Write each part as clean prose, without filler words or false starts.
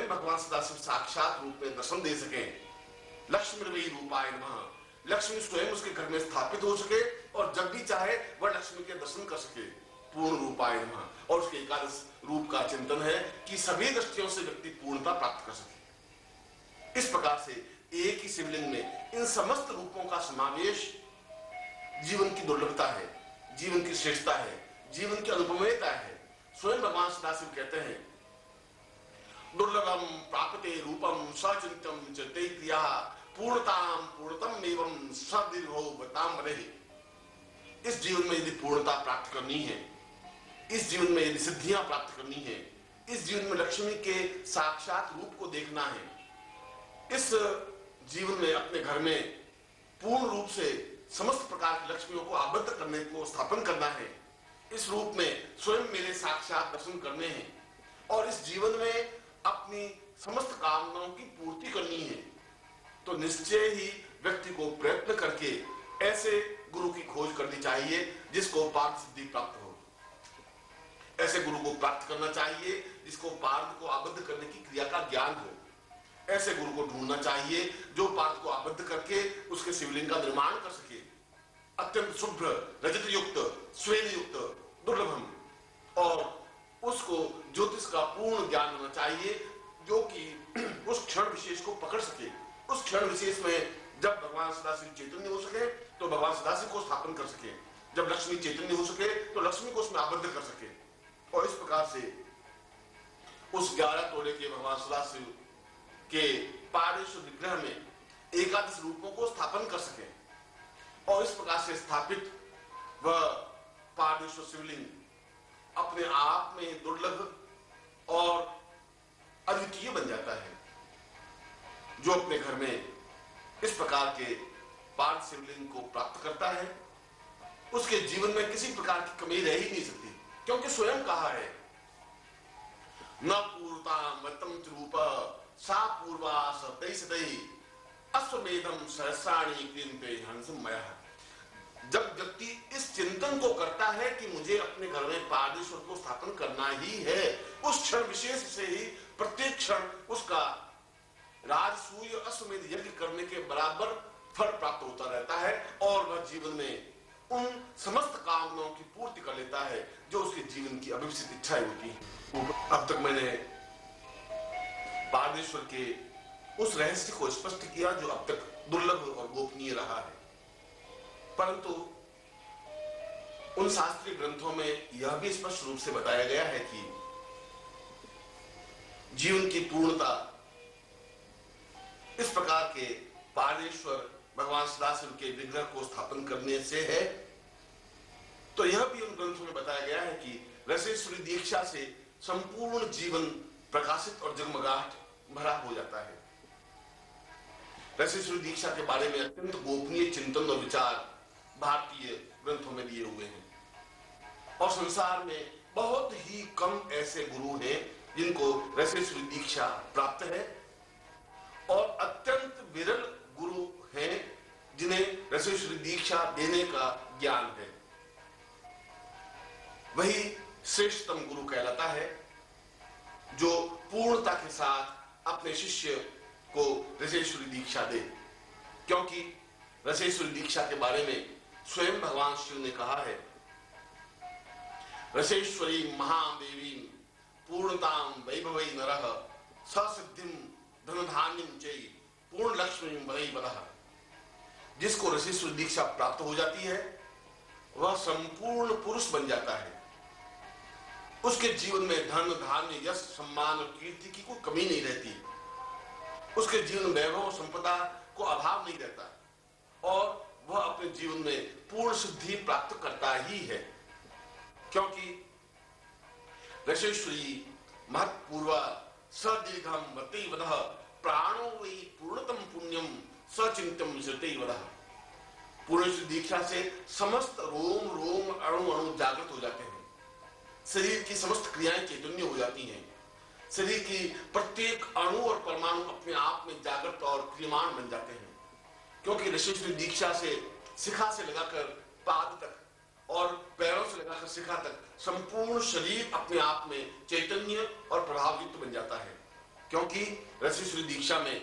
स्वयं भगवान सदाशिव साक्षात रूप में दर्शन दे सकें। लक्ष्मी रूपाय नमः, लक्ष्मी स्वयं उसके घर में स्थापित हो सके और जब भी चाहे वह लक्ष्मी के दर्शन कर सके। पूर्ण रूपाय नमः, और उसके एकादश रूप का चिंतन है कि सभी दृष्टियों से व्यक्ति पूर्णता प्राप्त कर सके। इस प्रकार से एक ही शिवलिंग में इन समस्त रूपों का समावेश जीवन की दुर्लभता है, जीवन की श्रेष्ठता है, जीवन की अनुपमेयता है। स्वयं भगवान सदाशिव कहते हैं, दुर्लभम प्राप्ते रूपम सचिंतम च ते क्रिया पूर्णताम पूर्णतम एवं सदीर्घो बताम रहे। इस जीवन में यदि पूर्णता प्राप्त करनी है, इस जीवन में यदि सिद्धियां प्राप्त करनी है, इस जीवन में लक्ष्मी के साक्षात रूप को देखना है, इस जीवन में अपने घर में पूर्ण रूप से समस्त प्रकार की लक्ष्मियों को आबद्ध करने को स्थापन करना है, इस रूप में स्वयं मेरे साक्षात दर्शन करने हैं और इस जीवन में अपनी समस्त कामनाओं की पूर्ति करनी है, तो निश्चय ही व्यक्ति को प्रयत्न करके ऐसे गुरु की खोज करनी चाहिए जिसको पार्थ सिद्धि प्राप्त हो। ऐसे गुरु को प्राप्त करना चाहिए जिसको पार्थ को आबद्ध करने की क्रिया का ज्ञान हो। ऐसे गुरु को ढूंढना चाहिए जो पार्थ को आबद्ध करके उसके शिवलिंग का निर्माण कर सके। अत्यंत शुभ्र, रजत युक्त, श्वेत युक्त, दुर्लभम, और उसको ज्योतिष का पूर्ण ज्ञान होना चाहिए जो कि उस क्षण विशेष को पकड़ सके। उस क्षण विशेष में जब भगवान सदाशिव चैतन्य हो सके तो भगवान सदाशिव को स्थापन कर सके, जब लक्ष्मी चैतन्य हो सके तो लक्ष्मी को उसमें आबद्ध कर सके, और इस प्रकार से उस 11 तोले के भगवान सदाशिव के पारेश्वर विग्रह में एकादश रूपों को स्थापन कर सके, और इस प्रकार से स्थापित वह पारेश्वर शिवलिंग अपने आप में दुर्लभ और अद्वितीय बन जाता है। जो अपने घर में इस प्रकार के पार्थ शिवलिंग को प्राप्त करता है उसके जीवन में किसी प्रकार की कमी रह ही नहीं सकती, क्योंकि स्वयं कहा है, न पूर्वता मतम रूप सा पूर्वा सतई सतई अश्वमेधम सहस्राणी क्रियन्ते हंसमयः। जब व्यक्ति इस चिंतन को करता है कि मुझे अपने घर में पार्देश्वर को स्थापन करना ही है, उस क्षण विशेष से ही प्रत्येक क्षण उसका राजसूय अश्वमेध यज्ञ करने के बराबर फल प्राप्त होता रहता है और वह जीवन में उन समस्त कामनाओं की पूर्ति कर लेता है जो उसके जीवन की अभिष्ट इच्छाएं होती हैं। अब तक मैंने पार्देश्वर के उस रहस्य को स्पष्ट किया जो अब तक दुर्लभ और गोपनीय रहा है, परंतु उन शास्त्रीय ग्रंथों में यह भी स्पष्ट रूप से बताया गया है कि जीवन की पूर्णता इस प्रकार के पार्देश्वर भगवान सदाशिव के विग्रह को स्थापन करने से है। तो यह भी उन ग्रंथों में बताया गया है कि रसेश्वरी दीक्षा से संपूर्ण जीवन प्रकाशित और जगमगाहट भरा हो जाता है। रसेश्वरी दीक्षा के बारे में अत्यंत गोपनीय चिंतन और विचार भारतीय ग्रंथों में दिए हुए हैं, और संसार में बहुत ही कम ऐसे गुरु हैं जिनको रसेश्वरी दीक्षा प्राप्त है, और अत्यंत विरल गुरु हैं जिन्हें रसेश्वरी दीक्षा देने का ज्ञान है। वही श्रेष्ठतम गुरु कहलाता है जो पूर्णता के साथ अपने शिष्य को रसेश्वरी दीक्षा दे, क्योंकि रसेश्वरी दीक्षा के बारे में स्वयं भगवान शिव ने कहा है, रसेश्वरी महादेवी पूर्णताम वैभवै नरः ससिद्धिम धनधान्यं चै पूर्ण लक्ष्मी वै वदः। जिसको रसेश्वरी दीक्षा प्राप्त हो जाती है वह संपूर्ण पुरुष बन जाता है। उसके जीवन में धन धान्य यश सम्मान और कीर्ति की कोई कमी नहीं रहती, उसके जीवन में वैभव संपदा को अभाव नहीं रहता, और वह अपने जीवन में पूर्ण सिद्धि प्राप्त करता ही है, क्योंकि रसेश्वरी महत्पूर्वा सदीर्घम वते वदः प्राणो वै पूर्णतम पुण्यम सचिंतम श्रुते वदः। पूर्ण दीक्षा से समस्त रोम रोम अणु अणु जागृत हो जाते हैं, शरीर की समस्त क्रियाएं चैतन्य हो जाती हैं, शरीर की प्रत्येक अणु और परमाणु अपने आप में जागृत और क्रियमान बन जाते हैं, क्योंकि रसेश्वरी दीक्षा से शिखा से लगाकर पाद तक और पैरों से लगाकर शिखा तक संपूर्ण शरीर अपने आप में चैतन्य और प्रभावयुक्त बन जाता है। क्योंकि ऋषिश्री दीक्षा में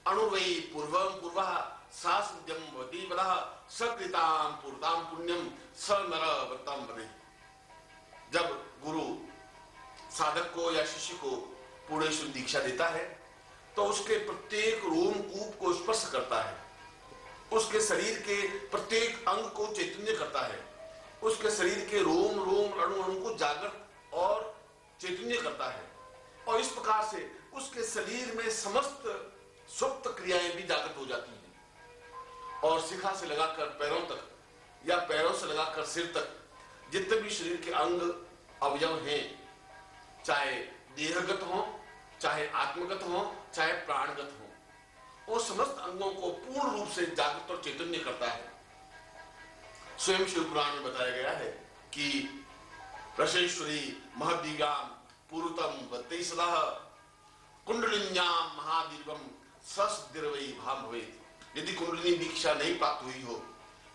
अणुवै पूर्वम पूर्वः सास्यम भवति वदः सकृताम पूर्ताम पुण्यम स नर वृत्तम वदे। जब गुरु साधक को या शिष्य को पूर्णेश्वरी दीक्षा देता है तो उसके प्रत्येक रोम कूप को स्पर्श करता है, उसके शरीर के प्रत्येक अंग को चैतन्य करता है, उसके शरीर के रोम रोम अणु अणु को जागृत और चैतन्य करता है, और इस प्रकार से उसके शरीर में समस्त सुप्त क्रियाएं भी जागृत हो जाती हैं। और शिखा से लगाकर पैरों तक या पैरों से लगाकर सिर तक जितने भी शरीर के अंग अवयव हैं, चाहे देहगत हो, चाहे आत्मगत हो, चाहे प्राणगत हो, वो समस्त अंगों को पूर्ण रूप से जागृत और चैतन्य करता है। स्वयं शिव पुराण में बताया गया है कि रसेश्वरी महदिव्याम पूर्वतम वत्ते सदा कुंडलिन्याम महादीर्घम सस्दिर्वै भाम भवेत्। यदि कुंडलिनी दीक्षा नहीं प्राप्त हुई हो,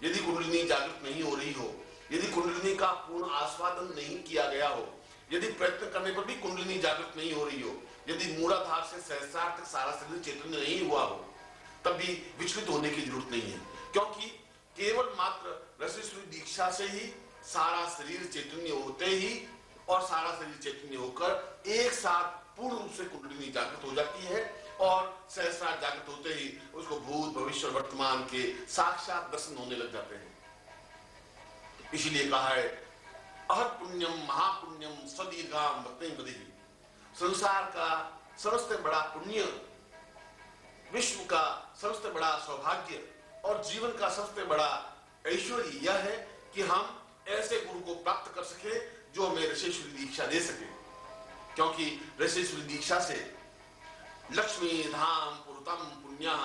यदि कुंडलिनी जागृत नहीं हो रही हो, यदि कुंडलिनी का पूर्ण आस्वादन नहीं किया गया हो, यदि प्रयत्न करने पर भी कुंडलिनी जागृत नहीं हो रही हो, यदि मूलाधार से सहस्रार तक सारा शरीर चैतन्य नहीं हुआ हो, तब भी विचलित होने की जरूरत नहीं है, क्योंकि केवल मात्र रसेश्वरी दीक्षा से ही सारा शरीर चैतन्य होते ही और सारा शरीर चैतन्य होकर एक साथ पूर्ण रूप से कुंडलिनी जागृत हो जाती है, और सहस्रार जागृत होते ही उसको भूत भविष्य वर्तमान के साक्षात दर्शन होने लग जाते हैं। इसीलिए कहा है अहत पुण्यम महापुण्यम सदीर्घाम वत्तें वदेहि। संसार का सबसे बड़ा पुण्य, विश्व का सबसे बड़ा सौभाग्य और जीवन का सबसे बड़ा ऐश्वर्य यह है कि हम ऐसे गुरु को प्राप्त कर सके जो हमें ऋषिश्वरी दीक्षा दे सके, क्योंकि ऋषिश्वरी दीक्षा से लक्ष्मी धाम पुरुतम पुण्य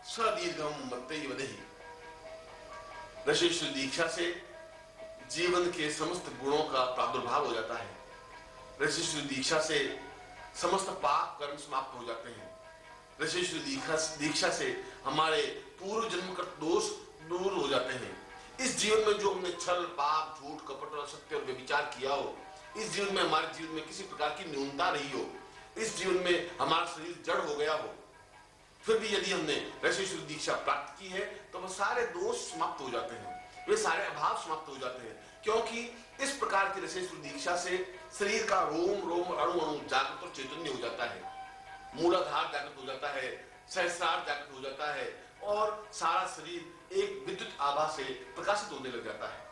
सदीर्घम वत्तें वदेहि। ऋषिश्वरी दीक्षा से जीवन के समस्त गुणों का प्रादुर्भाव हो जाता है। ऋषिश्वरी दीक्षा से समस्त पाप कर्म समाप्त हो जाते हैं। ऋषिश्वरी दीक्षा से हमारे पूर्व जन्म का दोष दूर हो जाते हैं। इस जीवन में जो हमने छल पाप झूठ कपट और असत्य और व्यभिचार किया हो, इस जीवन में हमारे जीवन में किसी प्रकार की न्यूनता रही हो, इस जीवन में हमारा शरीर जड़ हो गया हो, फिर भी यदि हमने ऋषिश्वरी दीक्षा प्राप्त की है तो वह सारे दोष समाप्त हो जाते हैं, वे सारे अभाव समाप्त हो जाते हैं, क्योंकि इस प्रकार की ऋषिश्वरी दीक्षा से शरीर का रोम रोम अणु अणु जागृत और चैतन्य हो जाता है, मूलाधार जागृत हो जाता है, सहस्रार जागृत हो जाता है, और सारा शरीर एक विद्युत आभा से प्रकाशित होने लग जाता है।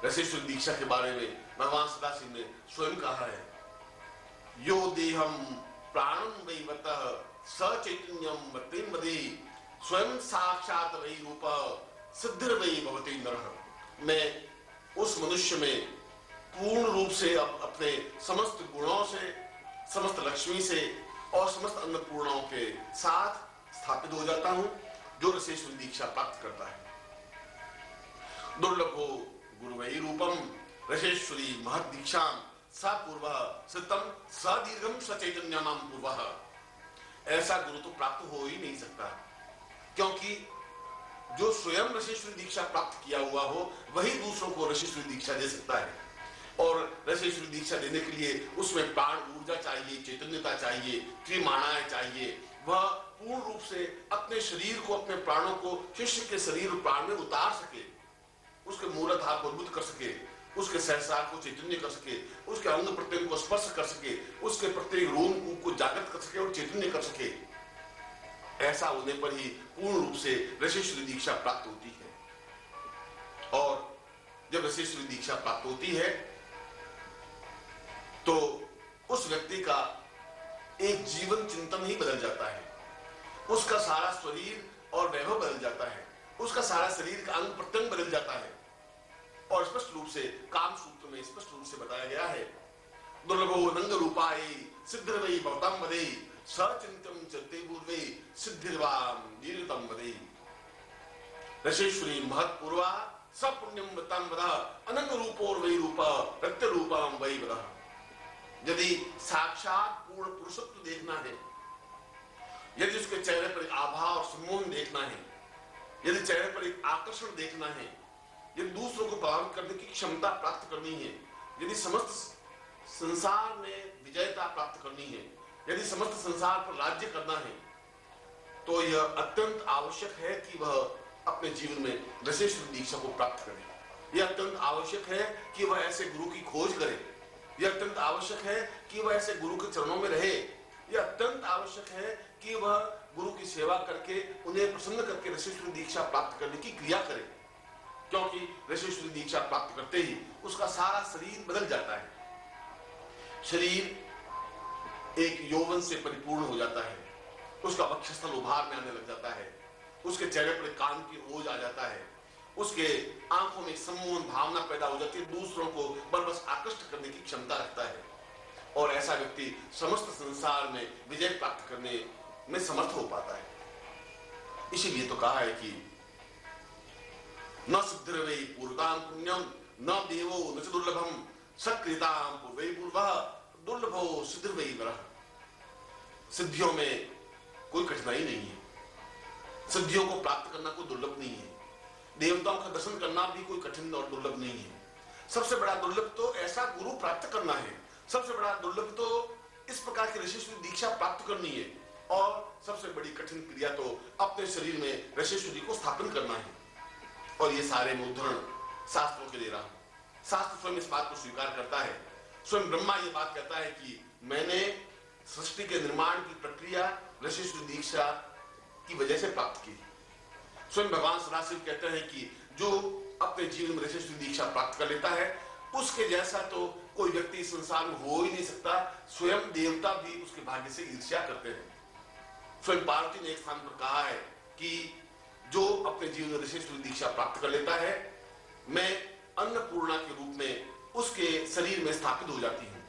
ऋषिश्वरी दीक्षा के बारे में भगवान सदाशिव ने स्वयं कहा है, यो देहम प्राणम वै वतः स चैतन्यम वत्तें वदेहि स्वयं साक्षात वै रूप सिद्धिर्वै भवति नरः। मैं उस मनुष्य में पूर्ण रूप से अपने समस्त गुणों से, समस्त लक्ष्मी से और समस्त अन्नपूर्णाओं के साथ स्थापित हो जाता हूं जो ऋषिश्वरी दीक्षा प्राप्त करता है। दुर्लभो गुरुवै रूपम ऋषिश्वरी महद दीक्षाम सा पूर्व सिद्धम सदीर्घम सचैतन्यमाम पूर्व। ऐसा गुरु तो प्राप्त हो ही नहीं सकता, क्योंकि जो स्वयं ऋषिश्वरी दीक्षा प्राप्त किया हुआ हो वही दूसरों को ऋषिश्वरी दीक्षा दे सकता है, और ऋषिश्वरी दीक्षा देने के लिए उसमें प्राण ऊर्जा चाहिए, चैतन्यता चाहिए, त्रिमाणाएं चाहिए। वह पूर्ण रूप से अपने शरीर को, अपने प्राणों को शिष्य के शरीर और प्राण में उतार सके, उसके मूलाधार को अद्भुत कर सके, उसके सहस्रार को चैतन्य कर सके, उसके अंग प्रत्यंग को स्पर्श कर सके, उसके प्रत्येक रोम को जागृत कर सके और चैतन्य कर सके। ऐसा होने पर ही पूर्ण रूप से ऋषिश्वरी दीक्षा प्राप्त होती है। और जब ऋषिश्वरी दीक्षा प्राप्त होती है तो उस व्यक्ति का एक जीवन चिंतन ही बदल जाता है, उसका सारा शरीर और वैभव बदल जाता है, उसका सारा शरीर का अंग प्रत्यंग बदल जाता है। और स्पष्ट रूप से काम सूत्र में स्पष्ट रूप से बताया गया है, दुर्लभो नंग रूपाय सिद्धिर्वै भवतां वदेहि सचिंतन चते पूर्वे सिद्धिर्वाम दीर्घतम वदेहि। ऋषिश्वरी महत् पूर्वा सब पुण्यम वत्तां वदः अनंग रूपोर वै रूप प्रत्य रूपम वै वदः। यदि साक्षात पूर्ण पुरुषत्व देखना है, यदि उसके चेहरे पर आभा और सम्मोहन देखना है, यदि चेहरे पर एक आकर्षण देखना है, यदि दूसरों को प्रभावित करने की क्षमता प्राप्त करनी है, यदि समस्त संसार में विजयता प्राप्त करनी है, यदि समस्त संसार पर राज्य करना है तो यह अत्यंत आवश्यक है कि वह अपने जीवन में ऋषेश्वरी दीक्षा को प्राप्त करे। यह अत्यंत आवश्यक है कि वह ऐसे गुरु की खोज करे। यह अत्यंत आवश्यक है कि वह ऐसे गुरु के चरणों में रहे। यह अत्यंत आवश्यक है कि वह गुरु की सेवा करके उन्हें प्रसन्न करके ऋषेश्वरी दीक्षा प्राप्त करने की क्रिया करे, क्योंकि ऋषेश्वरी दीक्षा प्राप्त करते ही उसका सारा शरीर बदल जाता है। शरीर एक यौवन से परिपूर्ण हो जाता है, उसका वक्षस्थल उभार में आने लग जाता है, उसके चेहरे पर काम की ओज आ जाता है, उसके आंखों में सम्मोहन भावना पैदा हो जाती है, दूसरों को बरबस आकृष्ट करने की क्षमता रखता है और ऐसा व्यक्ति समस्त संसार में विजय प्राप्त करने में समर्थ हो पाता है। इसीलिए तो कहा है कि न सिद्धिर्वै पूर्वतां पुण्यम न देवो न च दुर्लभम सत्कृतां पूर्वै पूर्वः दुर्लभो सिद्धिर्वै वरः। सिद्धियों में कोई कठिनाई नहीं है, सिद्धियों को प्राप्त करना कोई दुर्लभ नहीं है, देवताओं का दर्शन करना भी कोई कठिन और दुर्लभ नहीं है। सबसे बड़ा दुर्लभ तो ऐसा गुरु प्राप्त करना है, सबसे बड़ा दुर्लभ तो इस प्रकार की ऋषेश्वरी दीक्षा प्राप्त करनी है और सबसे बड़ी कठिन क्रिया तो अपने शरीर में ऋषेश्वरी को स्थापन करना है। और ये सारे मैं उदाहरण शास्त्रों के दे रहा हूं। शास्त्र स्वयं इस बात को स्वीकार करता है, स्वयं ब्रह्मा ये बात कहता है कि मैंने सृष्टि के निर्माण की प्रक्रिया ऋषेश्वरी दीक्षा की वजह से प्राप्त की। स्वयं भगवान सदाशिव कहते हैं कि जो अपने जीवन में ऋषेश्वरी दीक्षा प्राप्त कर लेता है उसके जैसा तो कोई व्यक्ति संसार में हो ही नहीं सकता। स्वयं देवता भी उसके भाग्य से ईर्ष्या करते हैं। स्वयं पार्वती ने एक स्थान पर कहा है कि जो अपने जीवन में ऋषेश्वरी दीक्षा प्राप्त कर लेता है मैं अन्नपूर्णा के रूप में उसके शरीर में स्थापित हो जाती हूँ।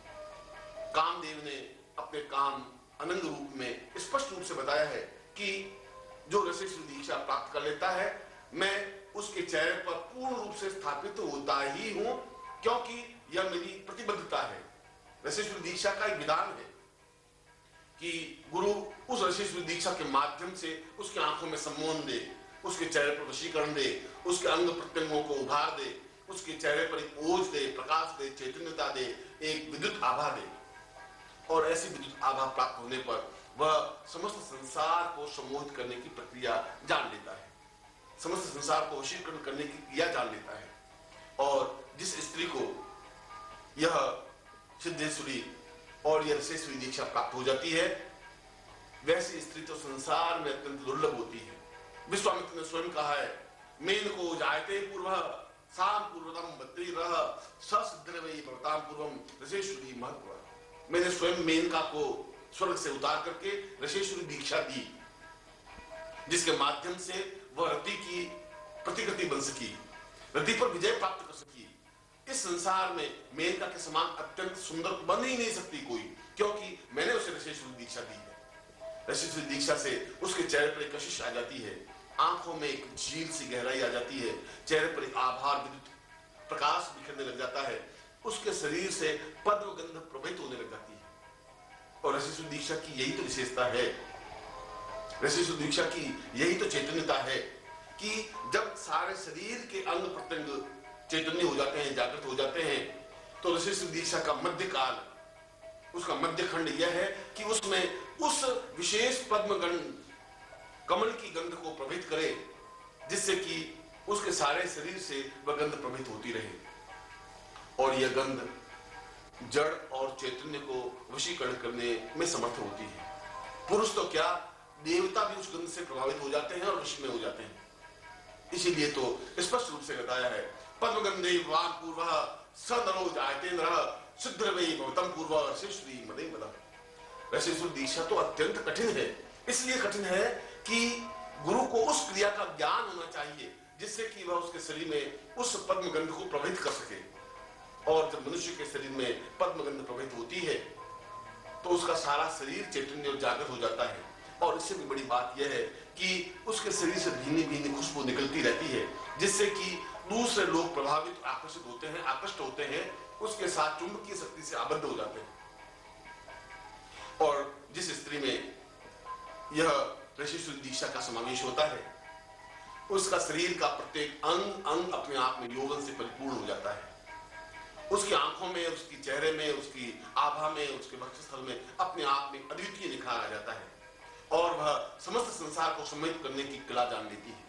कामदेव ने अपने काम अनंग रूप में स्पष्ट रूप से बताया है कि जो ऋषेश्वरी दीक्षा प्राप्त कर लेता है मैं उसके चेहरे पर पूर्ण रूप से स्थापित होता ही हूं, क्योंकि यह मेरी प्रतिबद्धता है। ऋषेश्वरी दीक्षा का एक विधान है कि गुरु उस ऋषेश्वरी दीक्षा के माध्यम से उसकी आंखों में सम्मोहन दे, उसके चेहरे पर वशीकरण दे, उसके अंग प्रत्यंगों को उभार दे, उसके चेहरे पर एक ओज दे, प्रकाश दे, चैतन्यता दे, एक विद्युत आभा दे। और ऐसी विद्युत आभा प्राप्त होने पर वह समस्त संसार को सम्मोहित करने की प्रक्रिया जान लेता है, समस्त संसार को वशीकरण करने की क्रिया जान लेता है। और जिस स्त्री को यह सिद्धेश्वरी और यह ऋषेश्वरी दीक्षा प्राप्त हो जाती है वैसी स्त्री तो संसार में अत्यंत दुर्लभ होती है। विश्वामित्र ने स्वयं कहा है, मेन को जायते पूर्व साम पूर्वतम बद्रीरः स सिद्धिर्वै भवतां पूर्वम ऋषेश्वरी महत्व। मैंने स्वयं मेनका को स्वर्ग से उतार करके ऋषेश्वरी दीक्षा दी, जिसके माध्यम से वह रति की प्रतिकृति बन सकी, रति पर विजय प्राप्त कर सकी। इस संसार में मेनका के समान अत्यंत सुंदर बन ही नहीं सकती कोई, क्योंकि मैंने उसे ऋषेश्वरी दीक्षा दी है। ऋषेश्वरी दीक्षा से उसके चेहरे पर एक कशिश आ जाती है, आंखों में एक झील सी गहराई आ जाती है, चेहरे पर एक आभार विद्युत प्रकाश बिखरने लग जाता है, उसके शरीर से पद्म गंध प्रवाहित होने लग जाती है। और ऋषेश्वरी दीक्षा की यही तो विशेषता है, ऋषेश्वरी दीक्षा की यही तो चैतन्यता है कि जब सारे शरीर के अंग प्रत्यंग चैतन्य हो जाते हैं, जागृत हो जाते हैं, तो ऋषेश्वरी दीक्षा का मध्य काल, उसका मध्य खंड यह है कि उसमें उस विशेष पद्म गंध कमल की गंध को प्रभावित करे, जिससे कि उसके सारे शरीर से वह गंध प्रभावित होती रहे और यह गंध जड़ और चैतन्य को वशीकरण करने में समर्थ होती है। पुरुष तो क्या, देवता भी उस गंध से प्रभावित हो जाते हैं और वश में हो जाते हैं। इसीलिए तो स्पष्ट रूप से बताया है, पद्मगंधे वाम पूर्वः स नरो जायते नरः सिद्धिर्वै भवतां पूर्वः ऋषेश्वरी मदे मदः। ऋषेश्वरी दीक्षा तो अत्यंत कठिन है, इसलिए कठिन है कि गुरु को उस क्रिया का ज्ञान होना चाहिए जिससे कि वह उसके शरीर में उस पद्म गंध को प्रभावित कर सके। और जब मनुष्य के शरीर में पद्म गंध प्रभावित होती है तो उसका सारा शरीर चैतन्य और जागृत हो जाता है। और इससे भी बड़ी बात यह है कि उसके शरीर से भीनी भीनी खुशबू निकलती रहती है, जिससे कि दूसरे लोग प्रभावित आकर्षित होते हैं, आकृष्ट होते हैं, उसके साथ चुंबकीय शक्ति से आबद्ध हो जाते हैं। और जिस स्त्री में यह ऋषेश्वरी दीक्षा का समावेश होता है उसका शरीर का प्रत्येक अंग अंग अपने आप में यौवन से परिपूर्ण हो जाता है उसकी आंखों में, उसकी चेहरे में, उसकी आभा में, उसके वक्षस्थल में अपने आप में अद्वितीय निखार आ जाता है और वह समस्त संसार को सम्मिलित करने की कला जान लेती है।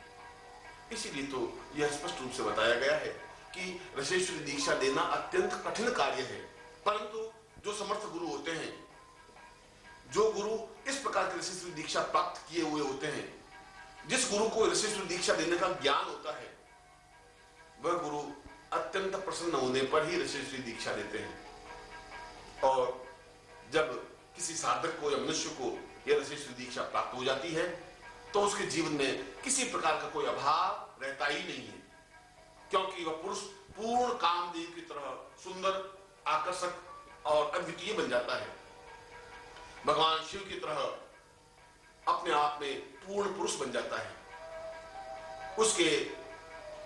इसीलिए तो यह स्पष्ट रूप से बताया गया है कि ऋषेश्वरी दीक्षा देना अत्यंत कठिन कार्य है, परंतु जो समर्थ गुरु होते हैं, जो गुरु इस प्रकार की ऋषेश्वरी दीक्षा प्राप्त किए हुए होते हैं, जिस गुरु को ऋषेश्वरी दीक्षा देने का ज्ञान होता है, वह गुरु अत्यंत प्रसन्न होने पर ही ऋषेश्वरी दीक्षा देते हैं। और जब किसी साधक को या मनुष्य को यह ऋषेश्वरी दीक्षा प्राप्त हो जाती है तो उसके जीवन में किसी प्रकार का कोई अभाव रहता ही नहीं है, क्योंकि वह पुरुष पूर्ण कामदेव की तरह सुंदर, आकर्षक और अद्वितीय बन जाता है। भगवान शिव की तरह अपने आप में पूर्ण पुरुष बन जाता है। उसके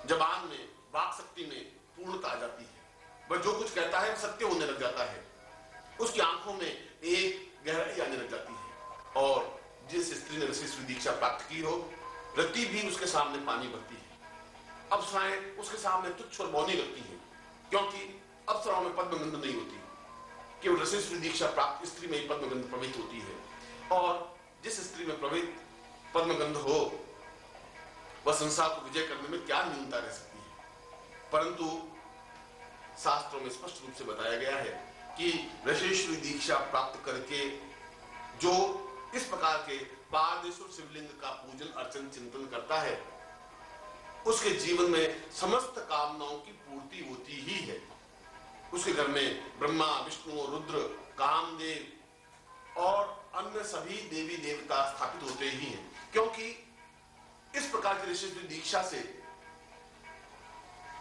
जबान में, वाक शक्ति में पूर्णता आ जाती है। वह जो कुछ कहता है सत्य होने लग जाता है। उसकी आंखों में एक गहराई आने लग जाती है और जिस स्त्री ने ऋषेश्वरी दीक्षा प्राप्त की हो, रति भी उसके सामने पानी भरती है। अप्सराएं उसके सामने तुच्छ और मौनी लगती हैं, क्योंकि अप्सराओं में पद्मगंध नहीं होती, केवल ऋषेश्वरी दीक्षा प्राप्त स्त्री में ही पद्मगंध प्रवहित होती है। और जिस स्त्री में प्रवहित पद्मगंध हो, वह संसार को विजय करने में क्या न्यूनता रह सकती है। परंतु शास्त्रों में स्पष्ट रूप से बताया गया है कि ऋषेश्वरी दीक्षा प्राप्त करके जो इस प्रकार के पादेश्वर शिवलिंग का पूजन अर्चन चिंतन करता है, उसके जीवन में समस्त कामनाओं की पूर्ति होती ही है। उसके घर में ब्रह्मा, विष्णु और रुद्र, कामदेव और अन्य सभी देवी देवता स्थापित होते ही हैं, क्योंकि इस प्रकार की ऋषेश्वरी दीक्षा से,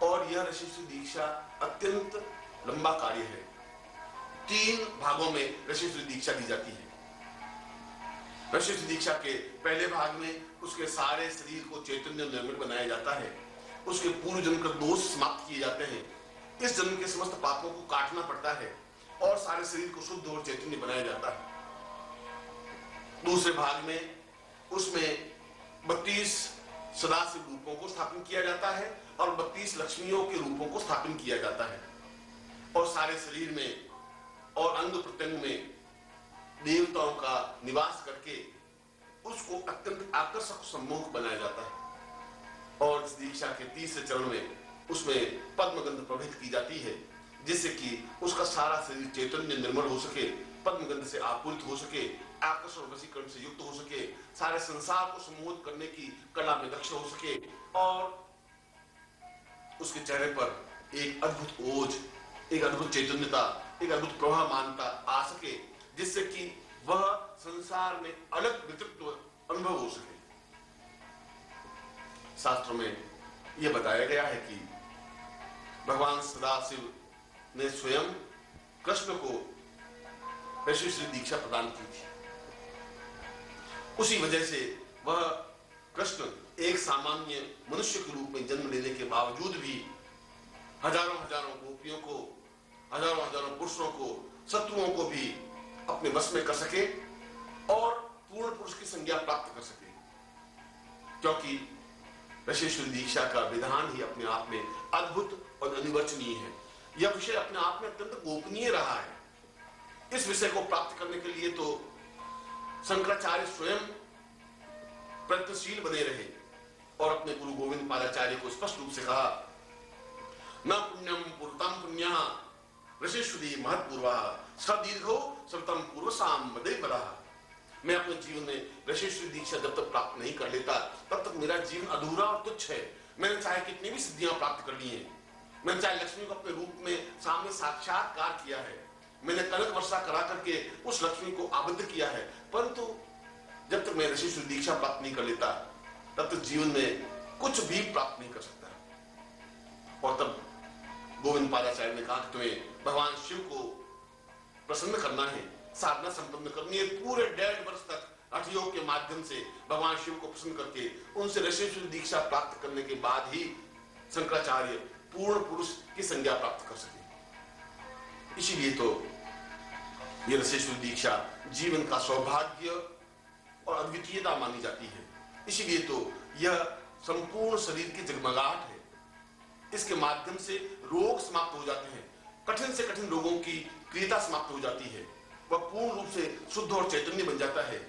और यह ऋषेश्वरी दीक्षा अत्यंत लंबा कार्य है। 3 भागों में ऋषेश्वरी दीक्षा दी जाती है। ऋषेश्वरी दीक्षा के पहले भाग में उसके सारे शरीर को चैतन्य निर्मित बनाया जाता है। उसके पूर्व जन्म के दोष समाप्त किए जाते हैं। इस जन्म के समस्त पापों को काटना पड़ता है और सारे शरीर को शुद्ध और चैतन्य बनाया जाता है। दूसरे भाग में उसमें 32 सदाशिव रूपों को स्थापन किया जाता है और 32 लक्ष्मियों के रूपों को स्थापन किया जाता है और सारे शरीर में और अंग प्रत्यंग में देवताओं का निवास करके उसको अत्यंत आकर्षक सम्मोहक बनाया जाता है। और इस दीक्षा के तीसरे चरण में उसमें पद्मगंध प्रवहित की जाती है, जिससे कि उसका सारा शरीर चैतन्य निर्मल हो सके, पद्मगंध से आपूरित हो सके, आकर्षण वशीकरण से युक्त हो सके, सारे संसार को सम्मोहित करने की कला में दक्ष हो सके और उसके चेहरे पर एक अद्भुत ओज, एक अद्भुत चैतन्यता, एक अद्भुत प्रभावमानता आ सके, जिससे कि वह संसार में अलग व्यक्तित्व अनुभव हो सके। शास्त्रों में यह बताया गया है कि भगवान सदाशिव ने स्वयं कृष्ण को ऋषेश्वरी दीक्षा प्रदान की थी। उसी वजह से वह कृष्ण एक सामान्य मनुष्य के रूप में जन्म लेने के बावजूद भी हजारों हजारों गोपियों को, हजारों हजारों पुरुषों को, शत्रुओं को भी अपने वश में कर सके और पूर्ण पुरुष की संज्ञा प्राप्त कर सके, क्योंकि ऋषेश्वरी दीक्षा का विधान ही अपने आप में अद्भुत और अनिवर्चनीय है। यह विषय अपने आप में अत्यंत गोपनीय रहा है। इस विषय को प्राप्त करने के लिए तो शंकराचार्य स्वयं प्रयत्नशील बने रहे और अपने गुरु गोविंद पादाचार्य को स्पष्ट रूप से कहा, न पुण्यम पुरतम पुण्यः ऋषेश्वरी महत्पूर्वा सदीर्घो सततम पूर्वसाम मदेवरः। मैं अपने जीवन में ऋषेश्वरी दीक्षा जब तक प्राप्त नहीं कर लेता तब तक मेरा जीवन अधूरा और तुच्छ है। मैंने चाहे कितनी भी सिद्धियां प्राप्त कर ली हैं, मैंने चाहे लक्ष्मी को अपने रूप में सामने साक्षात्कार किया है, मैंने कनक वर्षा करा करके उस लक्ष्मी को आबद्ध किया है, परंतु जब तक मैं ऋषेश्वरी दीक्षा प्राप्त नहीं कर लेता तब तक जीवन में कुछ भी प्राप्त नहीं कर सकता। और तब गोविंद पादाचार्य ने कहा कि तुम्हें भगवान शिव को प्रसन्न करना है, साधना संपन्न करनी है। पूरे 1.5 वर्ष तक हठयोग के माध्यम से भगवान शिव को प्रसन्न करके उनसे ऋषेश्वरी दीक्षा प्राप्त करने के बाद ही शंकराचार्य पूर्ण पुरुष की संज्ञा प्राप्त कर सके। इसीलिए तो यह ऋषेश्वरी दीक्षा जीवन का सौभाग्य और अद्वितीयता मानी जाती है। इसीलिए तो यह संपूर्ण शरीर की जगमगाहट है। इसके माध्यम से रोग समाप्त हो जाते हैं। कठिन से कठिन रोगों की क्रियता समाप्त हो जाती है, वह पूर्ण रूप से शुद्ध और चैतन्य बन जाता है।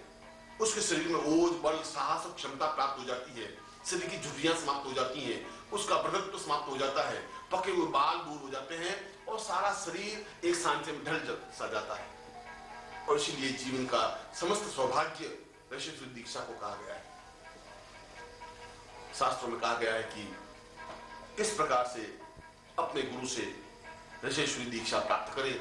उसके शरीर में ओज, बल, साहस और क्षमता प्राप्त हो जाती है। शरीर की झुर्रियां समाप्त हो जाती हैं, उसका वृद्धत्व समाप्त हो जाता है, पके हुए बाल दूर हो जाते हैं और सारा शरीर एक सांचे में ढल सा जाता है। और इसीलिए जीवन का समस्त सौभाग्य ऋषि दीक्षा को कहा गया है। शास्त्रों में कहा गया है कि किस प्रकार से अपने गुरु से ऋषेश्वरी दीक्षा प्राप्त करें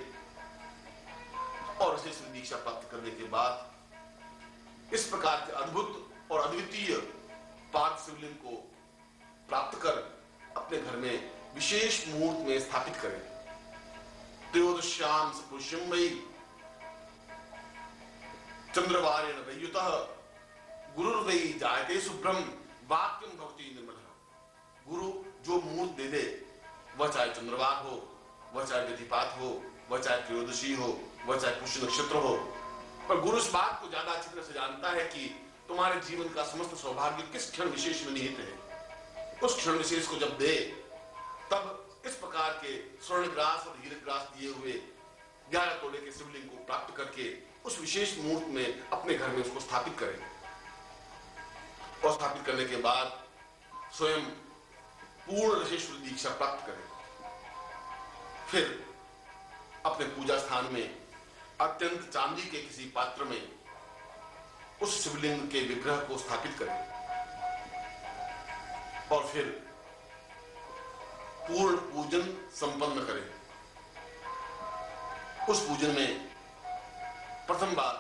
और ऋषेश्वरी दीक्षा प्राप्त करने के बाद इस प्रकार के अद्भुत और अद्वितीय पाद शिवलिंग को प्राप्त कर अपने घर में विशेष मुहूर्त में स्थापित करें। त्रयोदश्याम पुष्यम वै चंद्रवारेण वैयुतः गुरुर्वै जायते शुभ्रम वाक्यम भवति निर्मलः। गुरु जो मुहूर्त दे दे, वह चाहे चंद्रवार हो, वह चाहे व्यतिपात हो, वह चाहे त्रयोदशी हो, वह चाहे पुष्य नक्षत्र हो, पर गुरु इस बात को ज्यादा अच्छी तरह से जानता है कि तुम्हारे जीवन का समस्त सौभाग्य किस क्षण विशेष में निहित है। उस क्षण विशेष को जब दे, तब इस प्रकार के स्वर्णग्रास और हीरग्रास दिए हुए 11 तोले के शिवलिंग को प्राप्त करके उस विशेष मुहूर्त में अपने घर में उसको स्थापित करें। और स्थापित करने के बाद स्वयं पूर्ण ऋषेश्वरी दीक्षा प्राप्त करें। फिर अपने पूजा स्थान में अत्यंत चांदी के किसी पात्र में उस शिवलिंग के विग्रह को स्थापित करें और फिर पूर्ण पूजन संपन्न करें। उस पूजन में प्रथम बार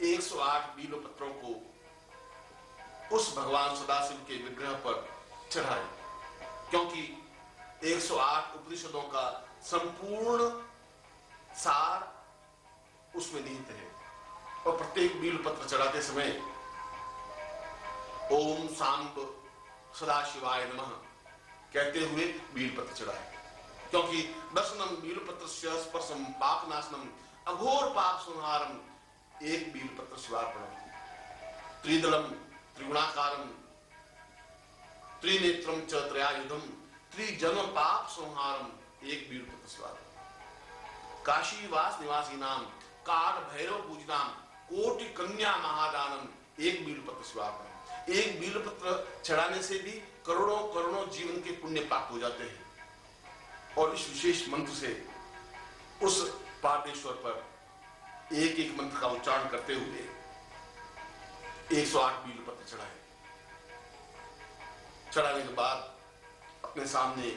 108 बीलपत्रों को उस भगवान सदाशिव के विग्रह पर चढ़ाए, क्योंकि 108 उपनिषदों का संपूर्ण सार उसमें निहित है। और प्रत्येक बीलपत्र चढ़ाते समय ओम सांब सदाशिवाय नमः कहते हुए बीलपत्र चढ़ाए, क्योंकि दर्शनम बीलपत्रस्य स्पर्शम पापनाशनम अघोर पाप संहारम एक बीलपत्र शिवार्पणम त्रिदलम त्रिगुणाकारम त्रिनेत्रम च त्रयायुधम त्रिजन्म पाप संहारम एक बीलपत्र शिवार्पणम काशीवास निवासी नाम काल भैरव पूजनाम कोटि कन्या महादानम एक बीलपत्र शिवार्पणम। एक बीलपत्र चढ़ाने से भी करोड़ों करोड़ों जीवन के पुण्य प्राप्त हो जाते हैं। और इस विशेष मंत्र से उस पार्देश्वर पर एक एक मंत्र का उच्चारण करते हुए 108 बीलपत्र चढ़ाए। चढ़ाने के बाद अपने सामने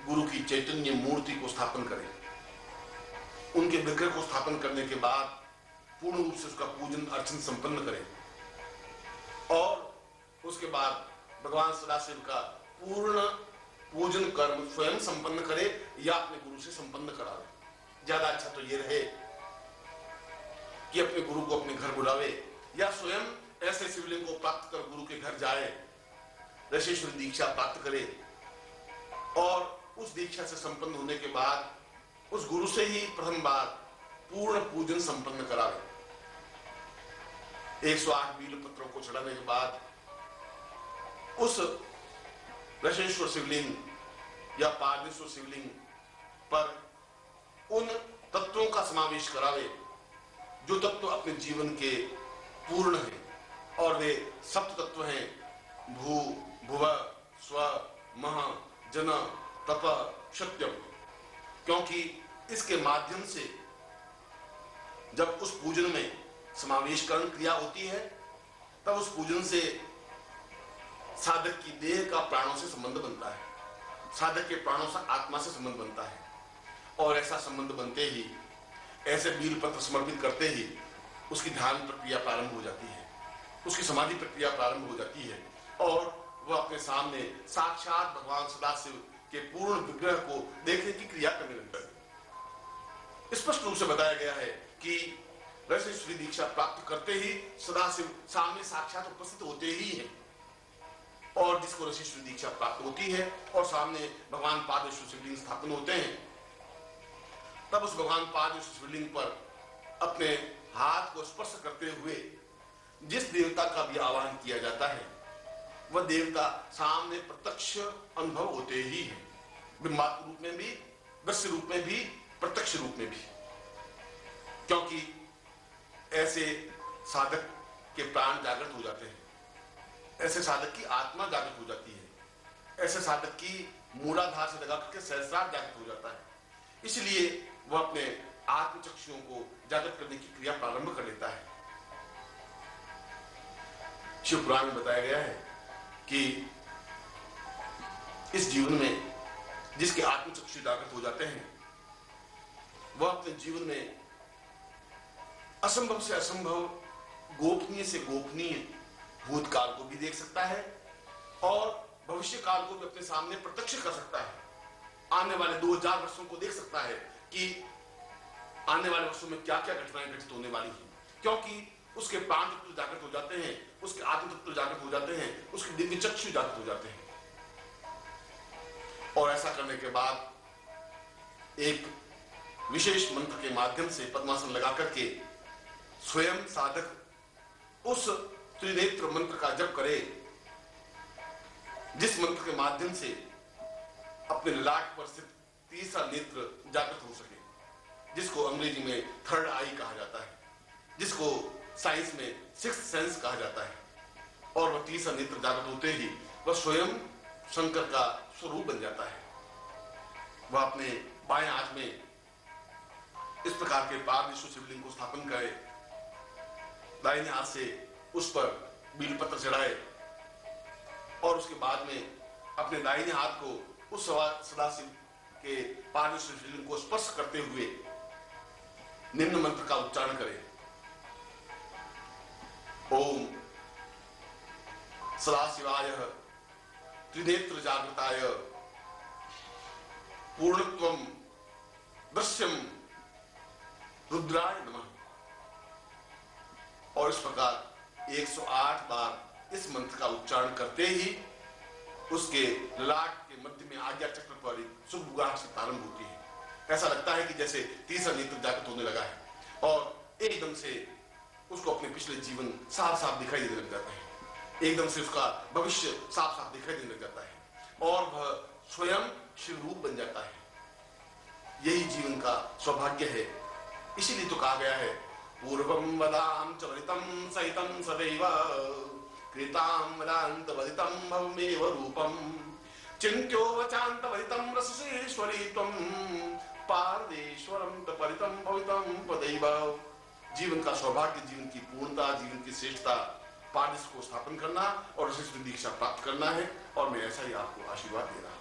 गुरु की चैतन्य मूर्ति को स्थापन करें। उनके विग्रह को स्थापन करने के बाद पूर्ण रूप से उसका पूजन अर्चन संपन्न करें और उसके बाद भगवान सदाशिव का पूर्ण पूजन कर्म स्वयं संपन्न करे या अपने गुरु से संपन्न करा ले। ज्यादा अच्छा तो ये रहे कि अपने गुरु को अपने घर बुलावे या स्वयं ऐसे शिवलिंग को प्राप्त कर गुरु के घर जाए, ऋषेश्वरी दीक्षा प्राप्त करे और उस दीक्षा से संपन्न होने के बाद उस गुरु से ही प्रथम बार पूर्ण पूजन संपन्न करावे। 108 बीलपत्रों को चढ़ाने के बाद उस ऋषेश्वर शिवलिंग या पार्देश्वर शिवलिंग पर उन तत्वों का समावेश करावे जो तत्व अपने जीवन के पूर्ण हैं। और वे सप्त तत्व हैं भू भुव स्व मह जन तप सत्यम। क्योंकि इसके माध्यम से जब उस पूजन में समावेशकरण क्रिया होती है, तब उस पूजन से साधक की देह का प्राणों से संबंध बनता है, साधक के प्राणों से आत्मा से संबंध बनता है। और ऐसा संबंध बनते ही, ऐसे बीलपत्र समर्पित करते ही उसकी ध्यान प्रक्रिया प्रारंभ हो जाती है, उसकी समाधि प्रक्रिया प्रारंभ हो जाती है और वह अपने सामने साक्षात भगवान सदाशिव के पूर्ण विग्रह को देखने की क्रिया करने लगता है। स्पष्ट रूप से बताया गया है कि ऋषेश्वरी दीक्षा प्राप्त करते ही सदाशिव सामने साक्षात उपस्थित होते ही हैं। और जिसको ऋषेश्वरी दीक्षा प्राप्त होती है और सामने भगवान पार्देश्वर शिवलिंग स्थापन होते हैं, तब उस भगवान पार्देश्वर शिवलिंग पर अपने हाथ को स्पर्श करते हुए जिस देवता का भी आवाहन किया जाता है, वह देवता सामने प्रत्यक्ष अनुभव होते ही है। बिंबात्मक रूप में भी दृश्य रूप में भी, प्रत्यक्ष रूप में भी, क्योंकि ऐसे साधक के प्राण जागृत हो जाते हैं, ऐसे साधक की आत्मा जागृत हो जाती है, ऐसे साधक की मूलाधार से लगा करके सहस्रार जागृत हो जाता है। इसलिए वह अपने आत्मचक्षुओं को जागृत करने की क्रिया प्रारंभ कर लेता है। शिव पुराण में बताया गया है कि इस जीवन में जिसके आत्मचक्षु जागृत हो जाते हैं, वह अपने जीवन में असंभव से असंभव, गोपनीय से गोपनीय भूतकाल को भी देख सकता है और भविष्य काल को भी अपने सामने प्रत्यक्ष कर सकता है। आने वाले 2000 वर्षों को देख सकता है कि आने वाले वर्षों में क्या क्या घटनाएं घटित होने वाली हैं, क्योंकि उसके प्राण तत्व जागृत हो जाते हैं, उसके आत्म तत्व जागृत हो जाते हैं, उसके दिव्य चक्षु जागृत हो जाते हैं। और ऐसा करने के बाद एक विशेष मंत्र के माध्यम से पद्मासन लगा करके स्वयं साधक उस त्रिनेत्र मंत्र का जप करे, जिस मंत्र के माध्यम से अपने ललाट पर स्थित तीसरा नेत्र जागृत हो सके, जिसको अंग्रेजी में थर्ड आई कहा जाता है, जिसको साइंस में सिक्स्थ सेंस कहा जाता है। और वह तीसरा नेत्र जागृत होते ही वह स्वयं शंकर का स्वरूप बन जाता है। वह अपने बाएं हाथ में इस प्रकार के पारमेश्वर शिवलिंग को स्थापन करे, दाहिने हाथ से उस पर बीलपत्र चढ़ाए और उसके बाद में अपने दाहिने हाथ को उस सदाशिव के पारमेश्वर शिवलिंग को स्पर्श करते हुए निम्न मंत्र का उच्चारण करे। ओम सदाशिवाय त्रिनेत्र जागृताय पूर्णत्वम दृश्यम रुद्राय नमः। और इस प्रकार 108 बार इस मंत्र का उच्चारण करते ही उसके ललाट के मध्य में आज्ञा चक्र पर शुभ गुगाहट से प्रारंभ होती है। ऐसा लगता है कि जैसे तीसरा नेत्र जागृत होने लगा है और एकदम से उसको अपने पिछले जीवन साफ साफ दिखाई देने लग जाता है, एकदम से उसका भविष्य साफ साफ दिखाई देने लग जाता है और वह स्वयं शिव रूप बन जाता है। यही जीवन का सौभाग्य है। इसीलिए तो कहा गया है, पूर्वम वदाम च वदितम सहितम सदैव कृताम वदांत वदितम भवमेव रूपम चिंत्यो वचांत वदितम रससेश्वरी त्वं पारदेश्वरम तपरितम भवितम पदैव। जीवन का सौभाग्य, जीवन की पूर्णता, जीवन की श्रेष्ठता, पारदेश को स्थापन करना और रससेश्वरी दीक्षा प्राप्त करना है। और मैं ऐसा ही आपको आशीर्वाद दे रहा हूं।